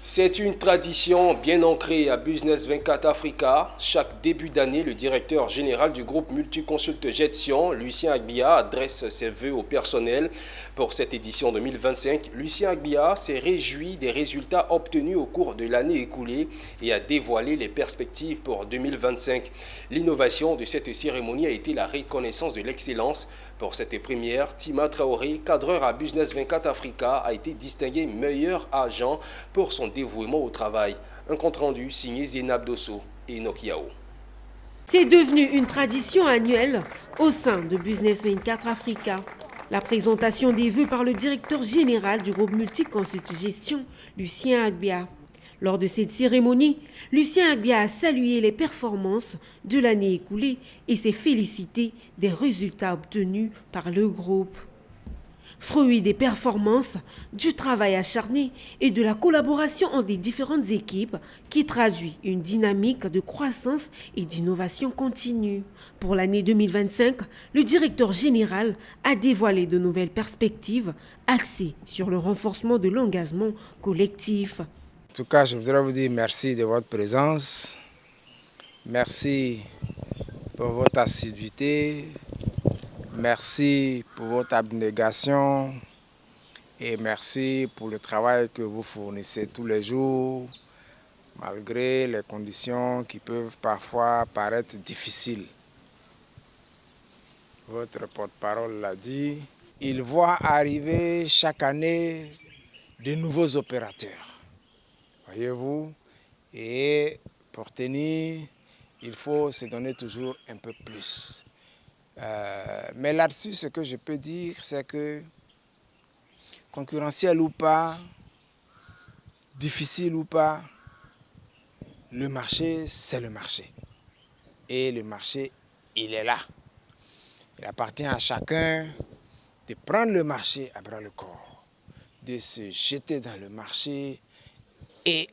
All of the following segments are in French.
C'est une tradition bien ancrée à Business 24 Africa. Chaque début d'année, le directeur général du groupe Multiconsult Gestion, Lucien Agbia, adresse ses vœux au personnel. Pour cette édition 2025, Lucien Agbia s'est réjoui des résultats obtenus au cours de l'année écoulée et a dévoilé les perspectives pour 2025. L'innovation de cette cérémonie a été la reconnaissance de l'excellence. Pour cette première, Tima Traoré, cadreur à Business 24 Africa, a été distingué meilleur agent pour son dévouement au travail. Un compte-rendu signé Zénab Dosso et Nokiao. C'est devenu une tradition annuelle au sein de Business 24 Africa. La présentation des vœux par le directeur général du groupe Multiconsult Gestion, Lucien Agbia. Lors de cette cérémonie, Lucien Agbia a salué les performances de l'année écoulée et s'est félicité des résultats obtenus par le groupe. Fruit des performances, du travail acharné et de la collaboration entre les différentes équipes qui traduit une dynamique de croissance et d'innovation continue. Pour l'année 2025, le directeur général a dévoilé de nouvelles perspectives axées sur le renforcement de l'engagement collectif. En tout cas, je voudrais vous dire merci de votre présence. Merci pour votre assiduité. Merci pour votre abnégation et merci pour le travail que vous fournissez tous les jours, malgré les conditions qui peuvent parfois paraître difficiles. Votre porte-parole l'a dit, il voit arriver chaque année de nouveaux opérateurs. Voyez-vous, et pour tenir, il faut se donner toujours un peu plus. Mais là-dessus, ce que je peux dire, c'est que, concurrentiel ou pas, difficile ou pas, le marché, c'est le marché. Et le marché, il est là. Il appartient à chacun de prendre le marché à bras le corps, de se jeter dans le marché et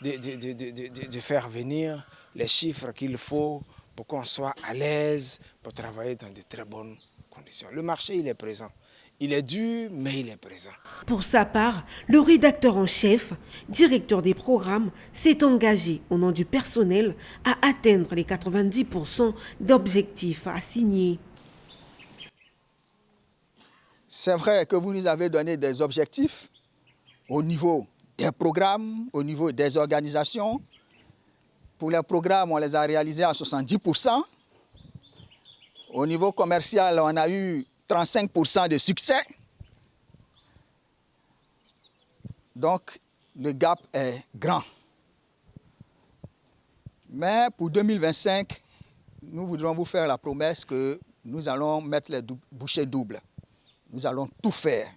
de faire venir les chiffres qu'il faut pour qu'on soit à l'aise, pour travailler dans de très bonnes conditions. Le marché, il est présent. Il est dur, mais il est présent. Pour sa part, le rédacteur en chef, directeur des programmes, s'est engagé au nom du personnel à atteindre les 90% d'objectifs assignés. C'est vrai que vous nous avez donné des objectifs au niveau des programmes, au niveau des organisations. Pour les programmes, on les a réalisés à 70%. Au niveau commercial, on a eu 35% de succès. Donc, le gap est grand. Mais pour 2025, nous voudrons vous faire la promesse que nous allons mettre les bouchées doubles. Nous allons tout faire,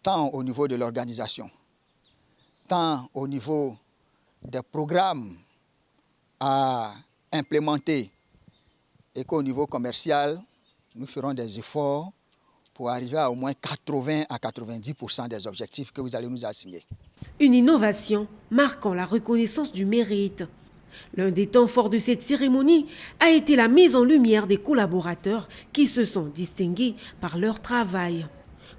tant au niveau de l'organisation, tant au niveau des programmes à implémenter et qu'au niveau commercial, nous ferons des efforts pour arriver à au moins 80 à 90% des objectifs que vous allez nous assigner. Une innovation marquant la reconnaissance du mérite. L'un des temps forts de cette cérémonie a été la mise en lumière des collaborateurs qui se sont distingués par leur travail.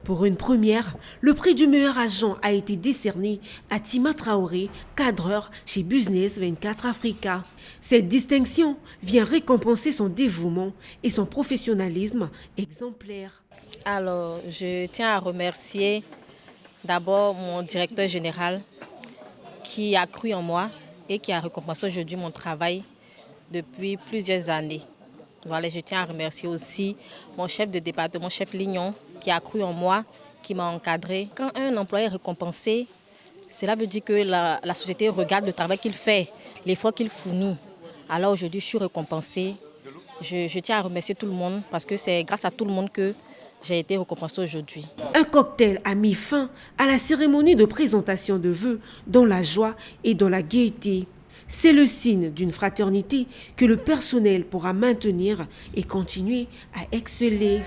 Pour une première, le prix du meilleur agent a été décerné à Tima Traoré, cadreur chez Business 24 Africa. Cette distinction vient récompenser son dévouement et son professionnalisme exemplaire. Alors, je tiens à remercier d'abord mon directeur général qui a cru en moi et qui a récompensé aujourd'hui mon travail depuis plusieurs années. Voilà, je tiens à remercier aussi mon chef de département, chef Lignon, qui a cru en moi, qui m'a encadré. Quand un employé est récompensé, cela veut dire que la société regarde le travail qu'il fait, l'effort qu'il fournit. Alors aujourd'hui, je suis récompensée. Je tiens à remercier tout le monde parce que c'est grâce à tout le monde que j'ai été récompensée aujourd'hui. Un cocktail a mis fin à la cérémonie de présentation de vœux dans la joie et dans la gaieté. C'est le signe d'une fraternité que le personnel pourra maintenir et continuer à exceller.